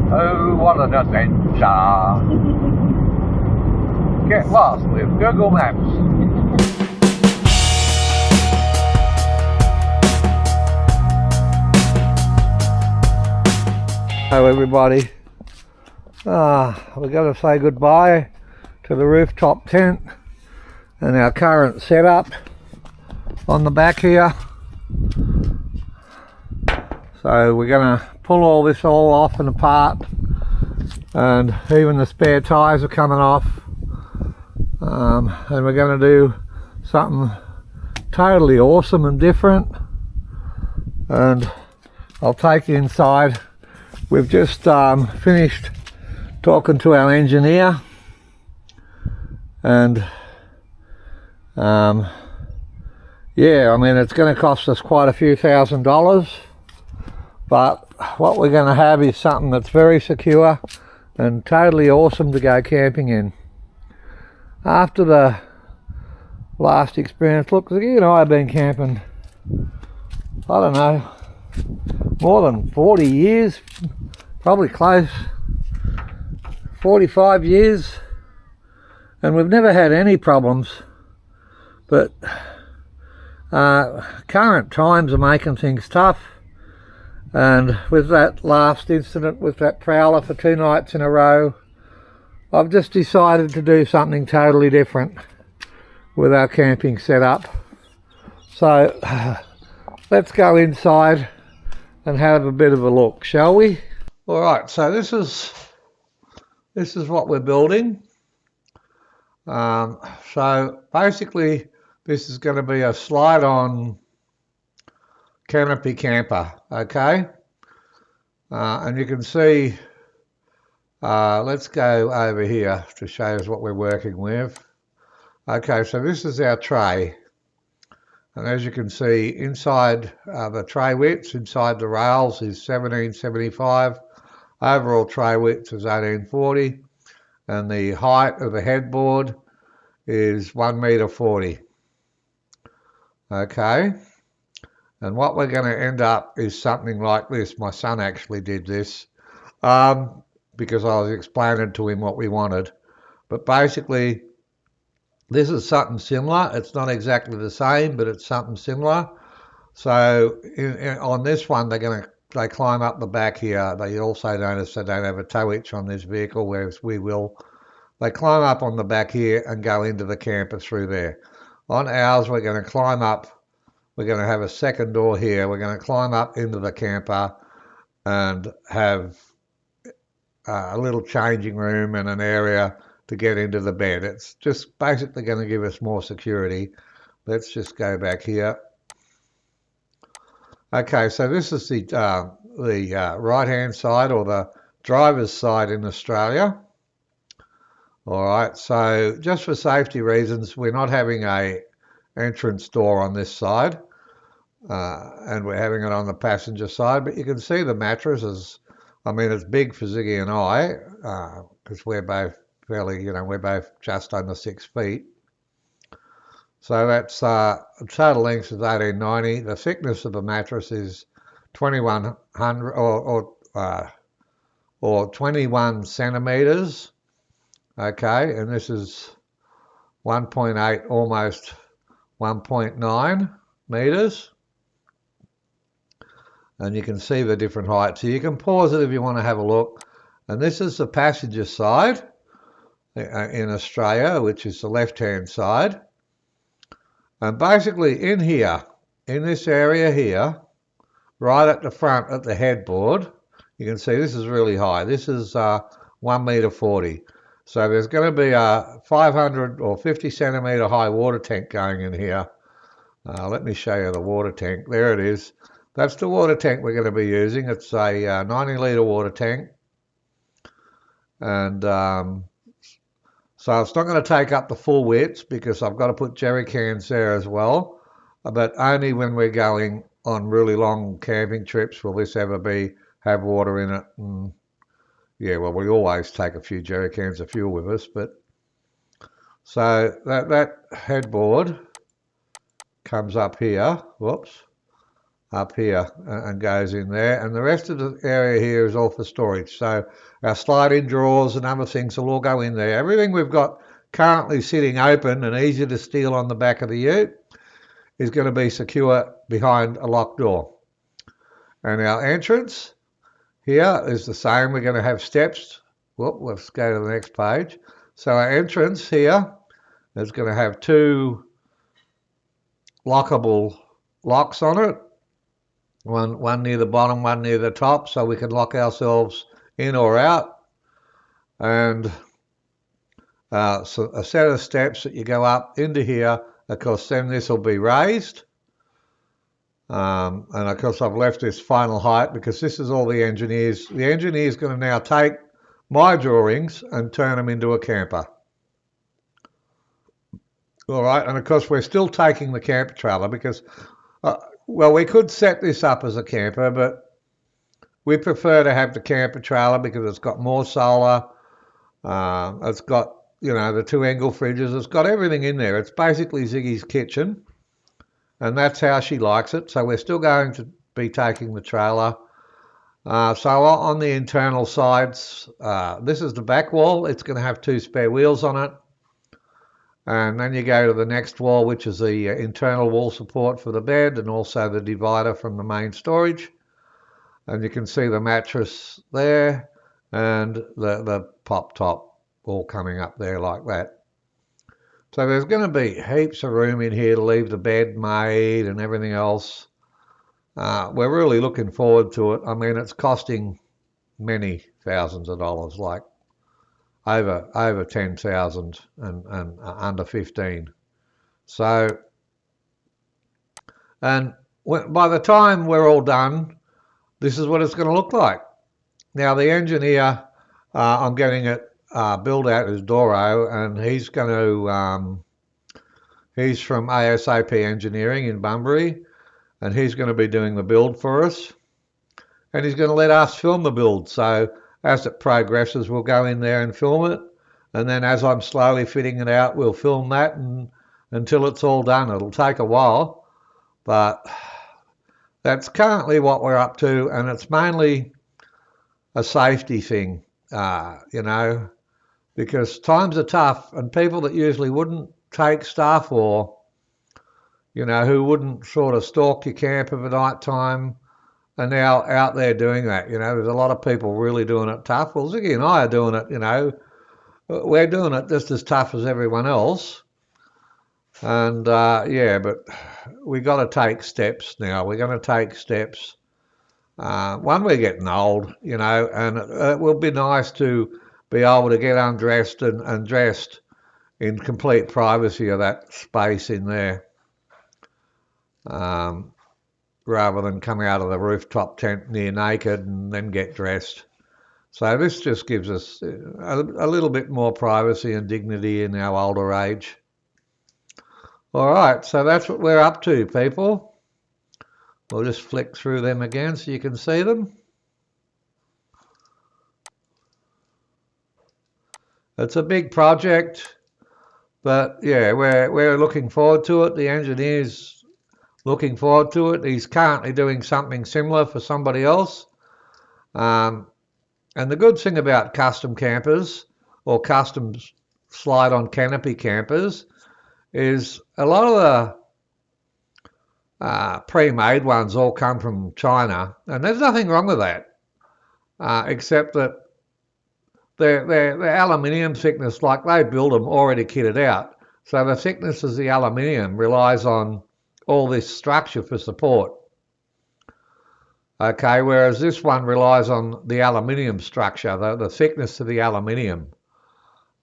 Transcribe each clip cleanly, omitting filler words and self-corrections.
Oh, what an adventure. Get lost with Google Maps. Hello everybody. We're going to say goodbye to the rooftop tent and our current setup on the back here. So we're going to pull all this off and apart, and even the spare tyres are coming off, and we're going to do something totally awesome and different, and I'll take you inside. We've just finished talking to our engineer, and yeah, I mean, it's going to cost us quite a few $1,000s, but what we're going to have is something that's very secure and totally awesome to go camping in. After the last experience, look, you know, I've been camping, I don't know, more than 40 years, probably close, 45 years, and we've never had any problems, but current times are making things tough. And with that last incident with that prowler for 2 nights in a row, I've just decided to do something totally different with our camping setup. So let's go inside and have a bit of a look, shall we? All right, so this is what we're building. So basically this is going to be a slide-on Canopy camper, okay? And you can see, let's go over here to show us what we're working with. Okay, so this is our tray, and as you can see, inside the tray width, inside the rails is 1775, overall tray width is 1840, and the height of the headboard is 1.40 meters. Okay. And what we're going to end up is something like this. My son actually did this because I was explaining to him what we wanted. But basically, this is something similar. It's not exactly the same, but it's something similar. So on this one, they climb up the back here. They also notice they don't have a tow hitch on this vehicle, whereas we will. They climb up on the back here and go into the camper through there. On ours, we're going to climb up. We're going to have a second door here. We're going to climb up into the camper and have a little changing room and an area to get into the bed. It's just basically going to give us more security. Let's just go back here. Okay, so this is the right-hand side, or the driver's side in Australia. All right, so just for safety reasons, we're not having a entrance door on this side. And we're having it on the passenger side, but you can see the mattress is, I mean, it's big for Ziggy and I, because we're both fairly, you know, we're both just under 6 feet. So that's total length is 1890. The thickness of the mattress is 2100 or 21 centimeters. Okay, and this is 1.8, almost 1.9 meters. And you can see the different heights. So you can pause it if you want to have a look. And this is the passenger side in Australia, which is the left-hand side. And basically in here, in this area here, right at the front at the headboard, you can see this is really high. This is 1.40 meters. So there's going to be a 500 or 50 centimeter high water tank going in here. Let me show you the water tank. There it is. That's the water tank we're going to be using. It's a 90 litre water tank. And so it's not going to take up the full width because I've got to put jerry cans there as well. But only when we're going on really long camping trips will this ever have water in it. And yeah, well, we always take a few jerry cans of fuel with us. But so that headboard comes up here. Whoops. up here and goes in there, and the rest of the area here is all for storage. So our sliding drawers and other things will all go in there. Everything we've got currently sitting open and easy to steal on the back of the ute is going to be secure behind a locked door. And our entrance here is the same. We're going to have steps. Whoop, let's go to the next page. So our entrance here is going to have two lockable locks on it. One near the bottom, one near the top, so we can lock ourselves in or out. And so a set of steps that you go up into here. Of course, then this will be raised. And of course, I've left this final height because this is all the engineers. The engineer is going to now take my drawings and turn them into a camper. All right, and of course, we're still taking the camper trailer because well, we could set this up as a camper, but we prefer to have the camper trailer because it's got more solar. It's got, you know, the two angle fridges. It's got everything in there. It's basically Ziggy's kitchen, and that's how she likes it. So we're still going to be taking the trailer. So on the internal sides, this is the back wall. It's going to have two spare wheels on it. And then you go to the next wall, which is the internal wall support for the bed and also the divider from the main storage. And you can see the mattress there and the pop top all coming up there like that. So there's going to be heaps of room in here to leave the bed made and everything else. We're really looking forward to it. I mean, it's costing many thousands of dollars, like over 10,000 and under 15. So, and by the time we're all done, this is what it's going to look like. Now the engineer, I'm getting it built out is Doro, and he's going to, he's from ASAP Engineering in Bunbury, and he's going to be doing the build for us, and he's going to let us film the build. So as it progresses, we'll go in there and film it, and then as I'm slowly fitting it out, we'll film that and until it's all done. It'll take a while, but that's currently what we're up to, and it's mainly a safety thing, you know, because times are tough, and people that usually wouldn't take stuff or, you know, who wouldn't sort of stalk your camp at night time are now out there doing that. You know, there's a lot of people really doing it tough. Well, Ziggy and I are doing it, you know, we're doing it just as tough as everyone else. And yeah, but we got to take steps now. We're going to take steps. One, we're getting old, you know, and it will be nice to be able to get undressed and dressed in complete privacy of that space in there, rather than come out of the rooftop tent near naked and then get dressed. So this just gives us a little bit more privacy and dignity in our older age. All right, so that's what we're up to, people. We'll just flick through them again so you can see them. It's a big project, but yeah, we're looking forward to it. The engineer's looking forward to it. He's currently doing something similar for somebody else. And the good thing about custom campers or custom slide-on canopy campers is a lot of the pre-made ones all come from China, and there's nothing wrong with that, except that they're aluminium thickness, like they build them already kitted out. So the thickness of the aluminium relies on all this structure for support. Okay, whereas this one relies on the aluminium structure, the thickness of the aluminium,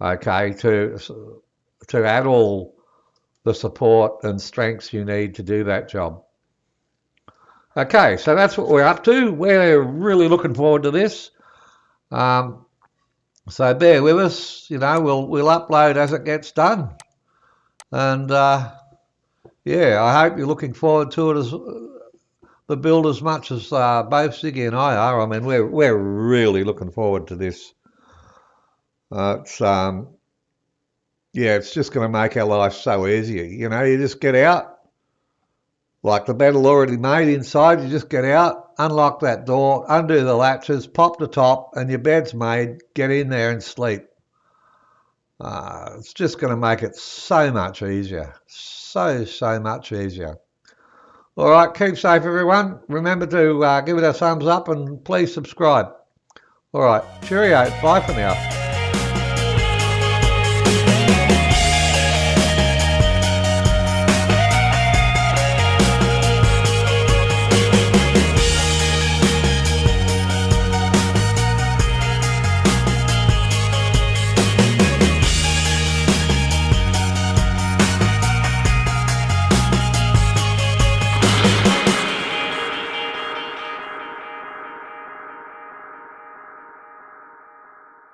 okay, to add all the support and strengths you need to do that job. Okay, so that's what we're up to. We're really looking forward to this. So bear with us, you know, we'll upload as it gets done. And yeah, I hope you're looking forward to it, as the build, as much as both Ziggy and I are. I mean, we're really looking forward to this. It's yeah, it's just going to make our life so easy. You know, you just get out, Like the bed already made inside, you just get out, unlock that door, undo the latches, pop the top, and your bed's made. Get in there and sleep. It's just going to make it so much easier. So much easier. All right, keep safe, everyone. Remember to give it a thumbs up and please subscribe. All right, cheerio. Bye for now.